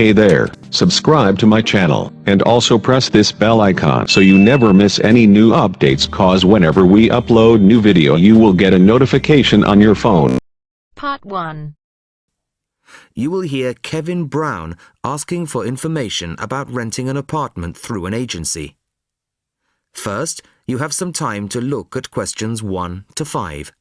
Hey there, subscribe to my channel, and also press this bell icon so you never miss any new updates, cause whenever we upload new video you will get a notification on your phone. Part 1. You will hear Kevin Brown asking for information about renting an apartment through an agency. First, you have some time to look at questions 1 to 5.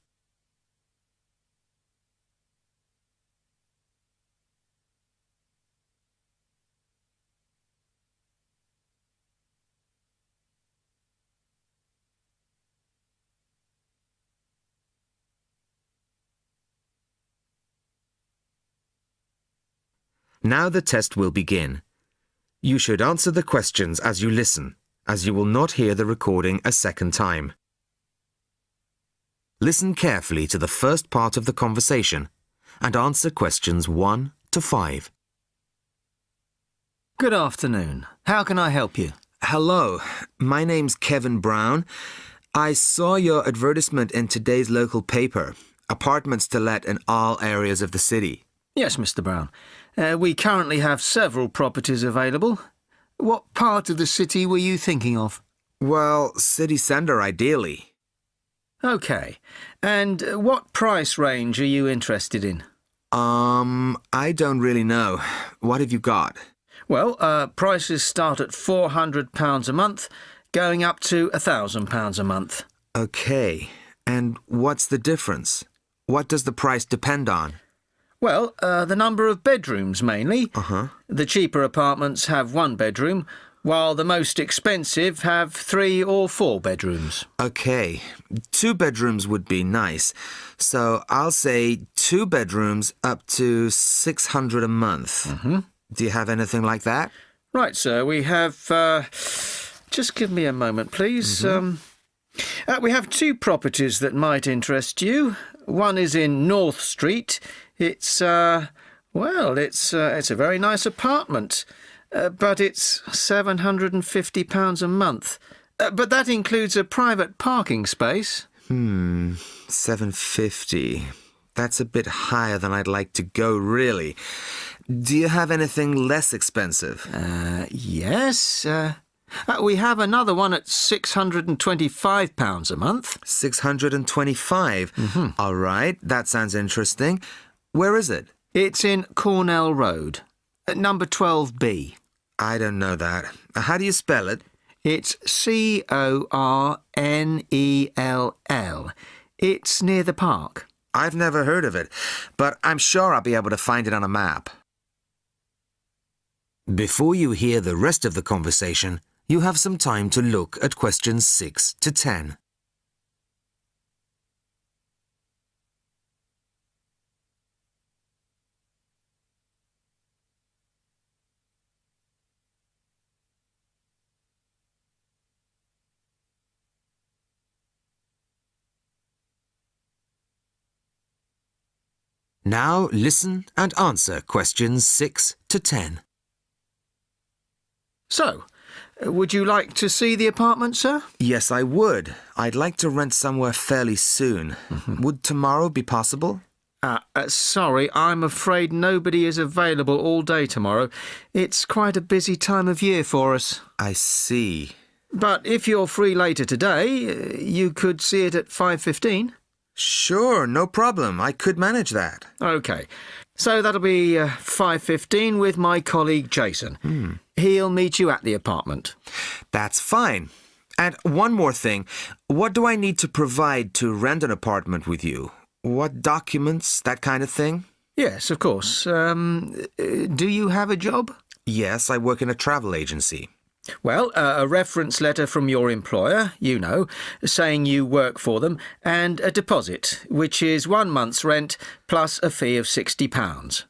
Now the test will begin. You should answer the questions as you listen, as you will not hear the recording a second time. Listen carefully to the first part of the conversation and answer questions 1 to 5. Good afternoon. How can I help you? Hello, my name's Kevin Brown. I saw your advertisement in today's local paper, apartments to let in all areas of the city. Yes, Mr. Brown. We currently have several properties available. What part of the city were you thinking of? Well, city centre ideally. Okay. And what price range are you interested in? I don't really know. What have you got? Well, prices start at £400 a month, going up to £1,000 a month. Okay. And what's the difference? What does the price depend on? Well, the number of bedrooms mainly. Uh-huh. The cheaper apartments have 1 bedroom, while the most expensive have 3 or 4 bedrooms. Okay. 2 bedrooms would be nice. So I'll say 2 bedrooms up to £600 a month. Mm-hmm. Do you have anything like that? Right, sir. We have... just give me a moment, please. Mm-hmm. We have 2 properties that might interest you. One is in North Street. It's a very nice apartment, but it's £750 a month. But that includes a private parking space. $750. That's a bit higher than I'd like to go, really. Do you have anything less expensive? Yes. We have another one at £625 a month. 625? Mm-hmm. All right, that sounds interesting. Where is it? It's in Cornell Road, at number 12B. I don't know that. How do you spell it? It's Cornell. It's near the park. I've never heard of it, but I'm sure I'll be able to find it on a map. Before you hear the rest of the conversation, you have some time to look at questions 6 to 10. Now listen and answer questions 6 to 10. So, would you like to see the apartment, sir? Yes, I would. I'd like to rent somewhere fairly soon. Would tomorrow be possible? Sorry, I'm afraid nobody is available all day tomorrow. It's quite a busy time of year for us. I see. But if you're free later today, you could see it at 5:15. Sure, no problem. I could manage that. OK. So that'll be 5:15 with my colleague Jason. He'll meet you at the apartment. That's fine. And one more thing. What do I need to provide to rent an apartment with you? What documents, that kind of thing? Yes, of course. Do you have a job? Yes, I work in a travel agency. Well, a reference letter from your employer, saying you work for them, and a deposit, which is 1 month's rent plus a fee of £60.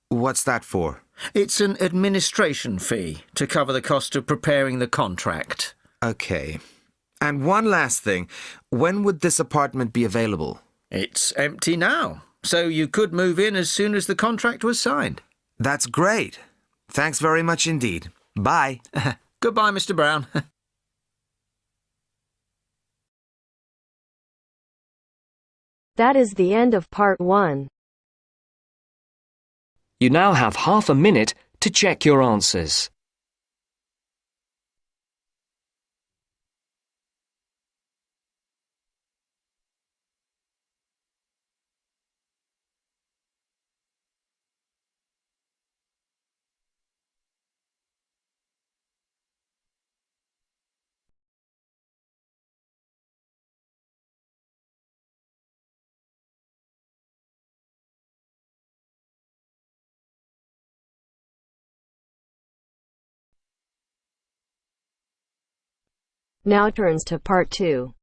What's that for? It's an administration fee to cover the cost of preparing the contract. Okay. And one last thing. When would this apartment be available? It's empty now, so you could move in as soon as the contract was signed. That's great. Thanks very much indeed. Bye. Goodbye, Mr. Brown. That is the end of part 1. You now have half a minute to check your answers. Now turns to Part 2.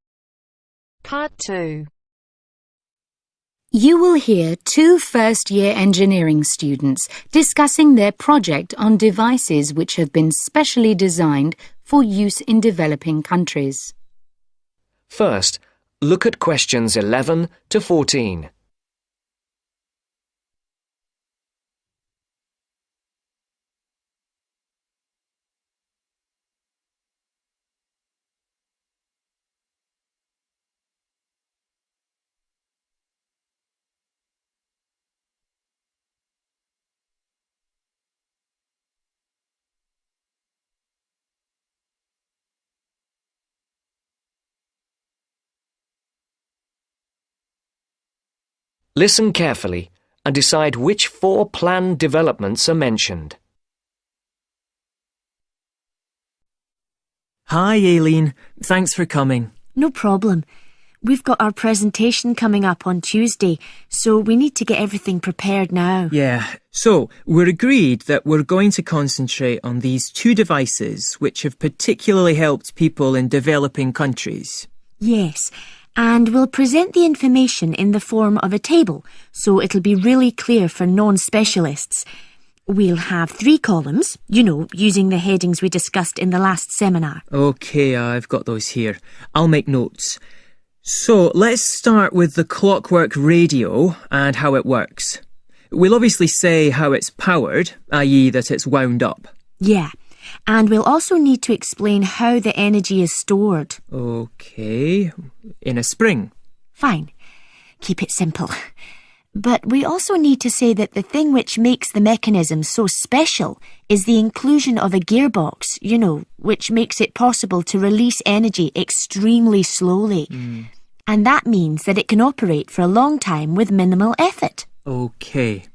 Part 2. You will hear two first-year engineering students discussing their project on devices which have been specially designed for use in developing countries. First, look at questions 11 to 14. Listen carefully and decide which 4 planned developments are mentioned. Hi, Aileen. Thanks for coming. No problem. We've got our presentation coming up on Tuesday, so we need to get everything prepared now. Yeah, so we're agreed that we're going to concentrate on these 2 devices which have particularly helped people in developing countries. Yes, and we'll present the information in the form of a table, so it'll be really clear for non-specialists. We'll have 3 columns, using the headings we discussed in the last seminar. OK, I've got those here. I'll make notes. So let's start with the clockwork radio and how it works. We'll obviously say how it's powered, i.e. that it's wound up. Yeah, and we'll also need to explain how the energy is stored. OK, in a spring. Fine, keep it simple. But we also need to say that the thing which makes the mechanism so special is the inclusion of a gearbox, which makes it possible to release energy extremely slowly. And that means that it can operate for a long time with minimal effort. OK.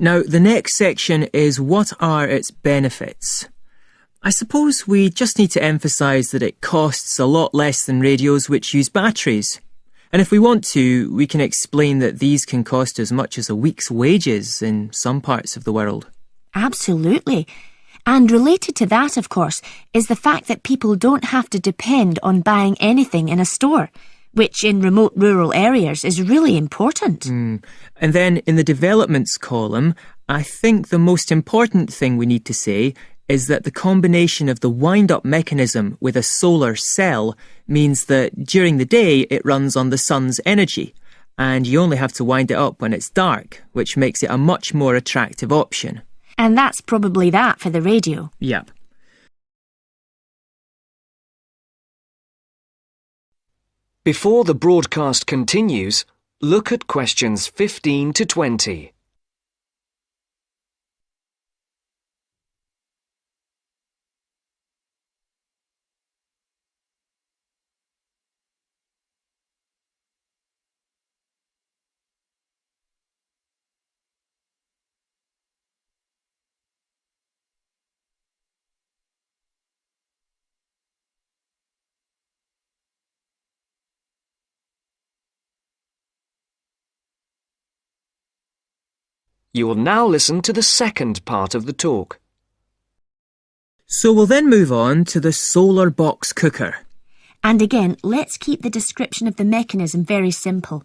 Now, the next section is what are its benefits? I suppose we just need to emphasise that it costs a lot less than radios which use batteries. And if we want to, we can explain that these can cost as much as a week's wages in some parts of the world. Absolutely. And related to that, of course, is the fact that people don't have to depend on buying anything in a store, which in remote rural areas is really important. And then in the developments column, I think the most important thing we need to say is that the combination of the wind-up mechanism with a solar cell means that during the day it runs on the sun's energy, and you only have to wind it up when it's dark, which makes it a much more attractive option. And that's probably that for the radio. Yep. Before the broadcast continues, look at questions 15 to 20. You will now listen to the second part of the talk. So we'll then move on to the solar box cooker. And again, let's keep the description of the mechanism very simple.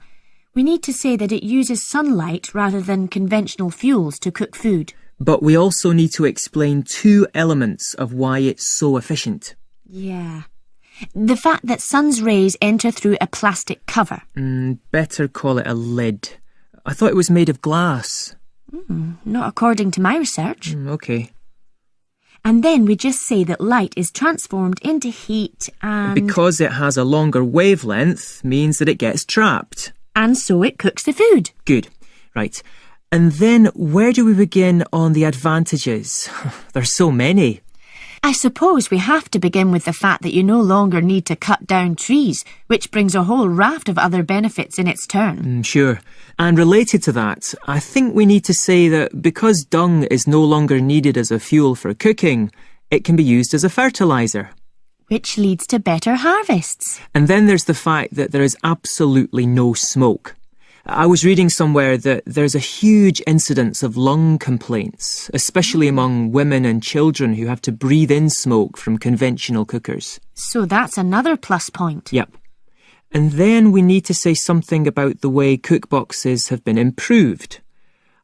We need to say that it uses sunlight rather than conventional fuels to cook food. But we also need to explain 2 elements of why it's so efficient. Yeah. The fact that sun's rays enter through a plastic cover. Better call it a lid. I thought it was made of glass. Not according to my research. OK. And then we just say that light is transformed into heat and... Because it has a longer wavelength means that it gets trapped. And so it cooks the food. Good. Right. And then where do we begin on the advantages? There's so many. I suppose we have to begin with the fact that you no longer need to cut down trees, which brings a whole raft of other benefits in its turn. Sure. And related to that, I think we need to say that because dung is no longer needed as a fuel for cooking, it can be used as a fertiliser. Which leads to better harvests. And then there's the fact that there is absolutely no smoke. I was reading somewhere that there's a huge incidence of lung complaints, especially among women and children who have to breathe in smoke from conventional cookers. So that's another plus point. Yep. And then we need to say something about the way cookboxes have been improved.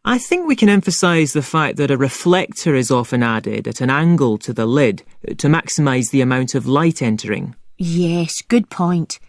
I think we can emphasise the fact that a reflector is often added at an angle to the lid to maximise the amount of light entering. Yes, good point.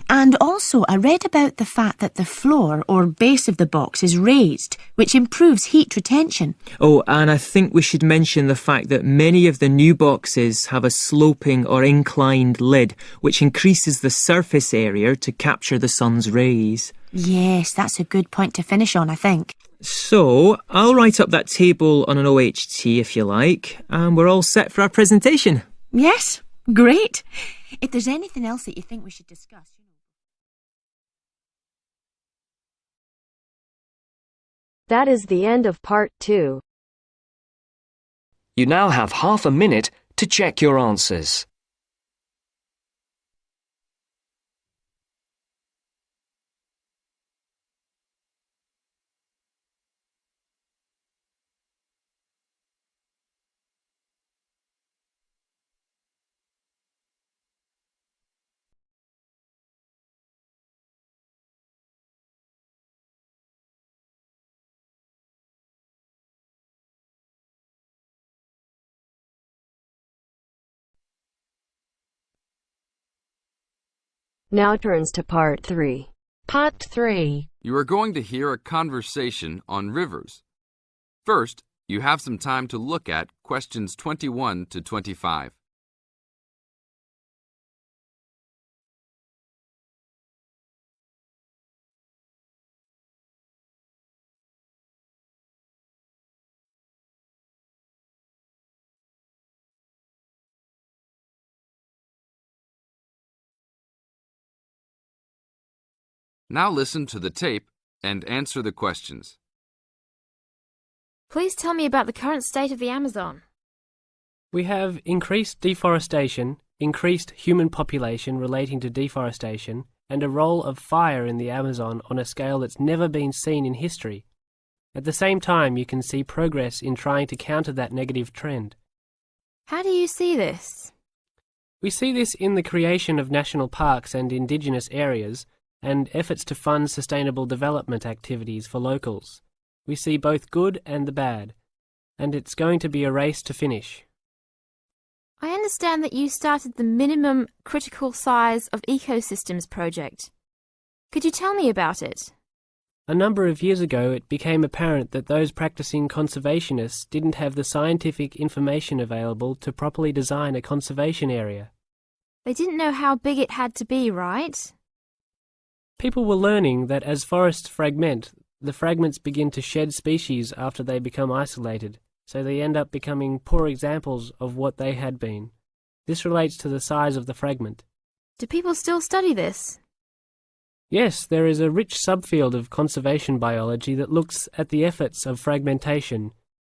And also, I read about the fact that the floor or base of the box is raised, which improves heat retention. Oh, and I think we should mention the fact that many of the new boxes have a sloping or inclined lid, which increases the surface area to capture the sun's rays. Yes, that's a good point to finish on, I think. So, I'll write up that table on an OHT if you like, and we're all set for our presentation. Yes, great. If there's anything else that you think we should discuss... That is the end of part 2. You now have half a minute to check your answers. Now turns to part 3. Part 3. You are going to hear a conversation on rivers. First, you have some time to look at questions 21 to 25. Now listen to the tape and answer the questions. Please tell me about the current state of the Amazon. We have increased deforestation, increased human population relating to deforestation, and a role of fire in the Amazon on a scale that's never been seen in history. At the same time, you can see progress in trying to counter that negative trend. How do you see this? We see this in the creation of national parks and indigenous areas, and efforts to fund sustainable development activities for locals. We see both good and the bad, and it's going to be a race to finish. I understand that you started the Minimum Critical Size of Ecosystems project. Could you tell me about it? A number of years ago, it became apparent that those practicing conservationists didn't have the scientific information available to properly design a conservation area. They didn't know how big it had to be, right? People were learning that as forests fragment, the fragments begin to shed species after they become isolated, so they end up becoming poor examples of what they had been. This relates to the size of the fragment. Do people still study this? Yes, there is a rich subfield of conservation biology that looks at the efforts of fragmentation.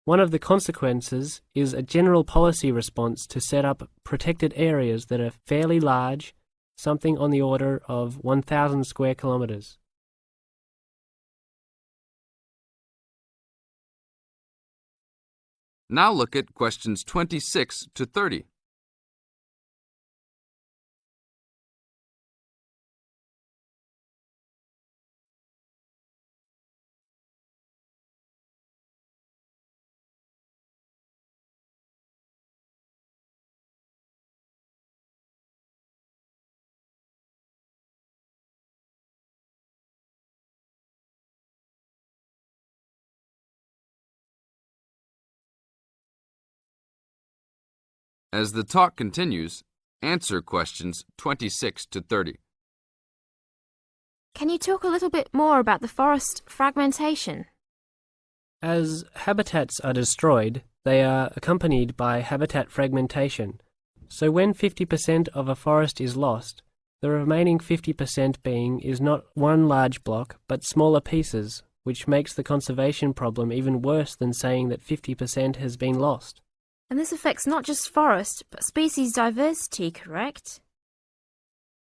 One of the consequences is a general policy response to set up protected areas that are fairly large, something on the order of 1,000 square kilometres. Now look at questions 26 to 30. As the talk continues, answer questions 26 to 30. Can you talk a little bit more about the forest fragmentation? As habitats are destroyed, they are accompanied by habitat fragmentation. So when 50% of a forest is lost, the remaining 50% being is not one large block, but smaller pieces, which makes the conservation problem even worse than saying that 50% has been lost. And this affects not just forest, but species diversity, correct?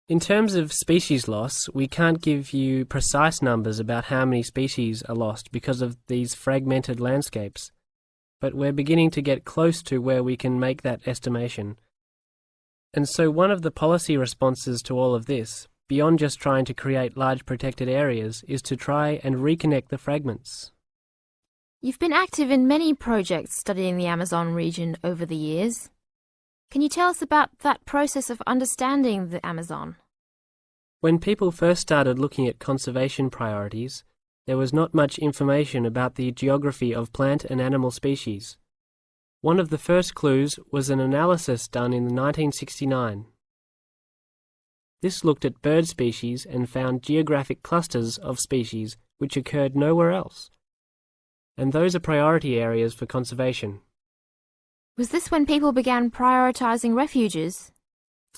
In terms of species loss, we can't give you precise numbers about how many species are lost because of these fragmented landscapes, but we're beginning to get close to where we can make that estimation. And so one of the policy responses to all of this, beyond just trying to create large protected areas, is to try and reconnect the fragments. You've been active in many projects studying the Amazon region over the years. Can you tell us about that process of understanding the Amazon? When people first started looking at conservation priorities, there was not much information about the geography of plant and animal species. One of the first clues was an analysis done in 1969. This looked at bird species and found geographic clusters of species which occurred nowhere else. And those are priority areas for conservation. Was this when people began prioritising refuges?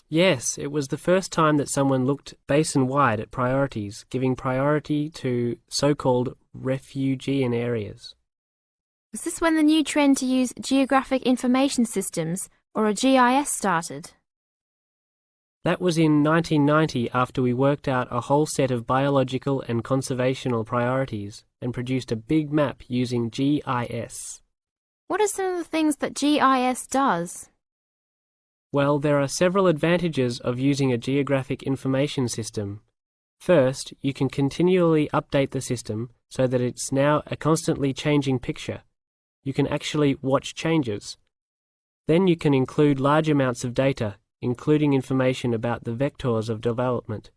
Yes, it was the first time that someone looked basin-wide at priorities, giving priority to so-called refugean areas. Was this when the new trend to use geographic information systems, or a GIS, started? That was in 1990 after we worked out a whole set of biological and conservational priorities and produced a big map using GIS. What are some of the things that GIS does? Well, there are several advantages of using a geographic information system. First, you can continually update the system so that it's now a constantly changing picture. You can actually watch changes. Then you can include large amounts of data, including information about the vectors of development.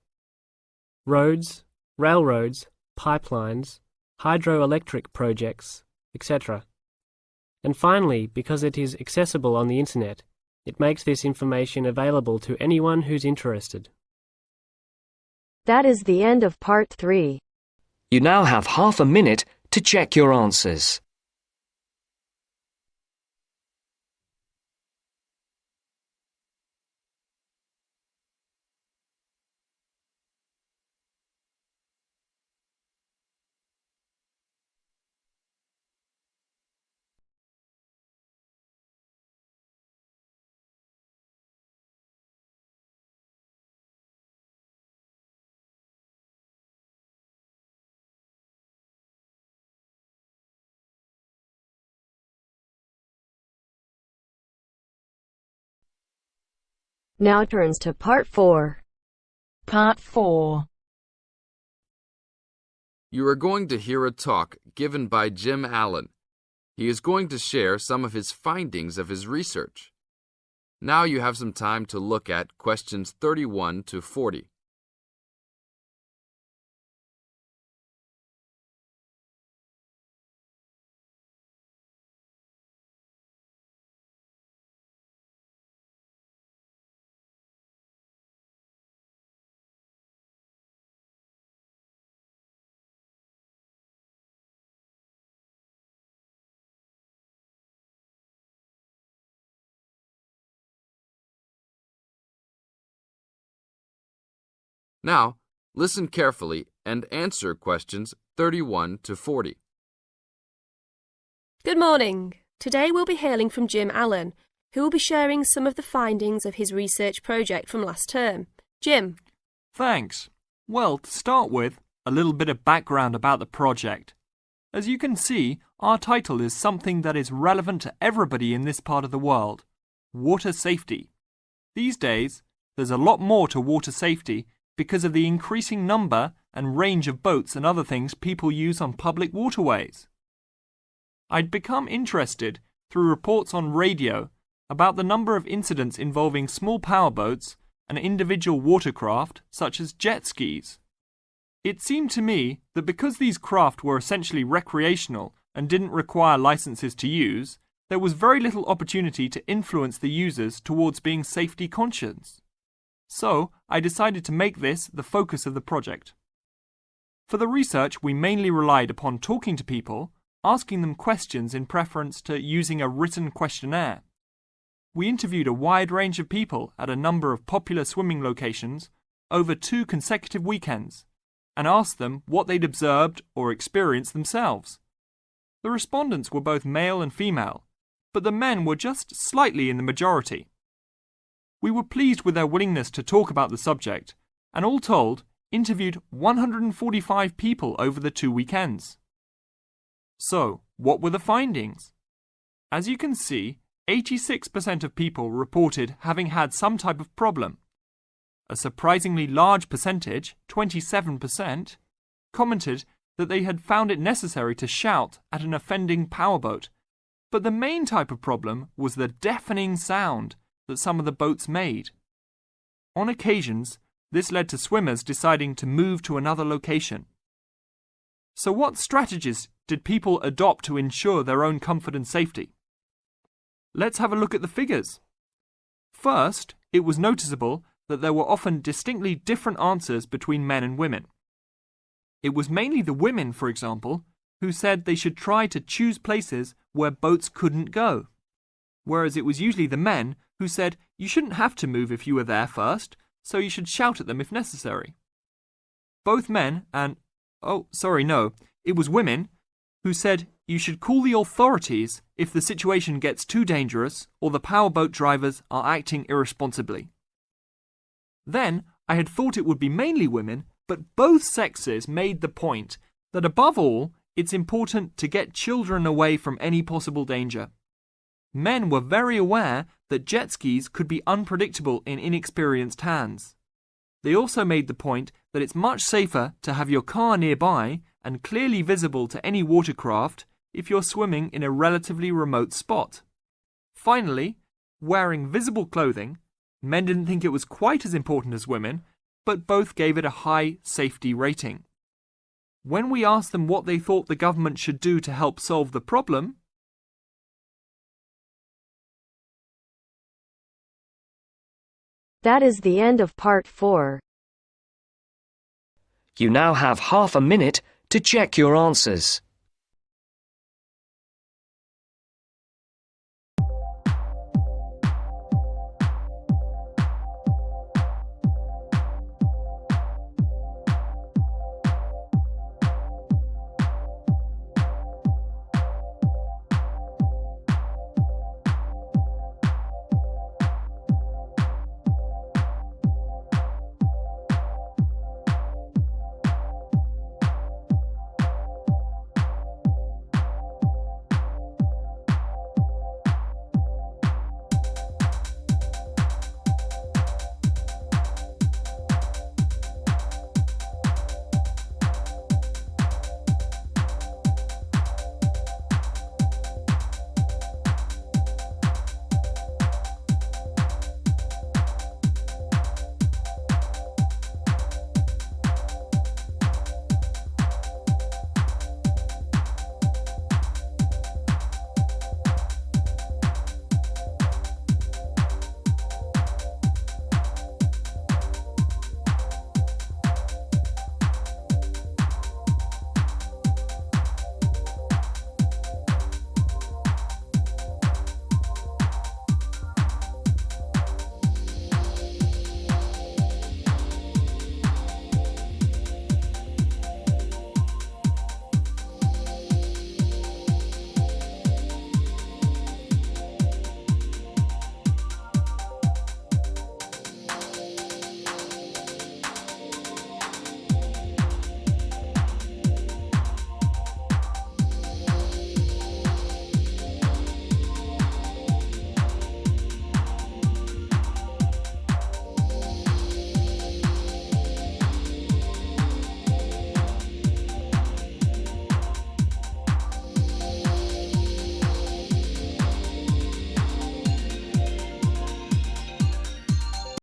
Roads, railroads, pipelines, hydroelectric projects, etc. And finally, because it is accessible on the internet, it makes this information available to anyone who's interested. That is the end of part 3. You now have half a minute to check your answers. Now turns to part 4. Part 4. You are going to hear a talk given by Jim Allen. He is going to share some of his findings of his research. Now you have some time to look at questions 31 to 40. Now, listen carefully and answer questions 31 to 40. Good morning. Today we'll be hearing from Jim Allen, who will be sharing some of the findings of his research project from last term. Jim. Thanks. Well, to start with, a little bit of background about the project. As you can see, our title is something that is relevant to everybody in this part of the world: water safety. These days, there's a lot more to water safety because of the increasing number and range of boats and other things people use on public waterways. I'd become interested through reports on radio about the number of incidents involving small powerboats and individual watercraft such as jet skis. It seemed to me that because these craft were essentially recreational and didn't require licenses to use, there was very little opportunity to influence the users towards being safety conscious. So, I decided to make this the focus of the project. For the research, we mainly relied upon talking to people, asking them questions in preference to using a written questionnaire. We interviewed a wide range of people at a number of popular swimming locations over 2 consecutive weekends and asked them what they'd observed or experienced themselves. The respondents were both male and female, but the men were just slightly in the majority. We were pleased with their willingness to talk about the subject and all told interviewed 145 people over the 2 weekends. So, what were the findings? As you can see, 86% of people reported having had some type of problem. A surprisingly large percentage, 27%, commented that they had found it necessary to shout at an offending powerboat, but the main type of problem was the deafening sound that some of the boats made. On occasions, this led to swimmers deciding to move to another location. So what strategies did people adopt to ensure their own comfort and safety? Let's have a look at the figures. First, it was noticeable that there were often distinctly different answers between men and women. It was mainly the women, for example, who said they should try to choose places where boats couldn't go, whereas it was usually the men who said you shouldn't have to move if you were there first, so you should shout at them if necessary. Both men and, it was women who said you should call the authorities if the situation gets too dangerous or the powerboat drivers are acting irresponsibly. Then, I had thought it would be mainly women, but both sexes made the point that above all, it's important to get children away from any possible danger. Men were very aware that jet skis could be unpredictable in inexperienced hands. They also made the point that it's much safer to have your car nearby and clearly visible to any watercraft if you're swimming in a relatively remote spot. Finally, wearing visible clothing, men didn't think it was quite as important as women, but both gave it a high safety rating. When we asked them what they thought the government should do to help solve the problem, That is the end of part 4. You now have half a minute to check your answers.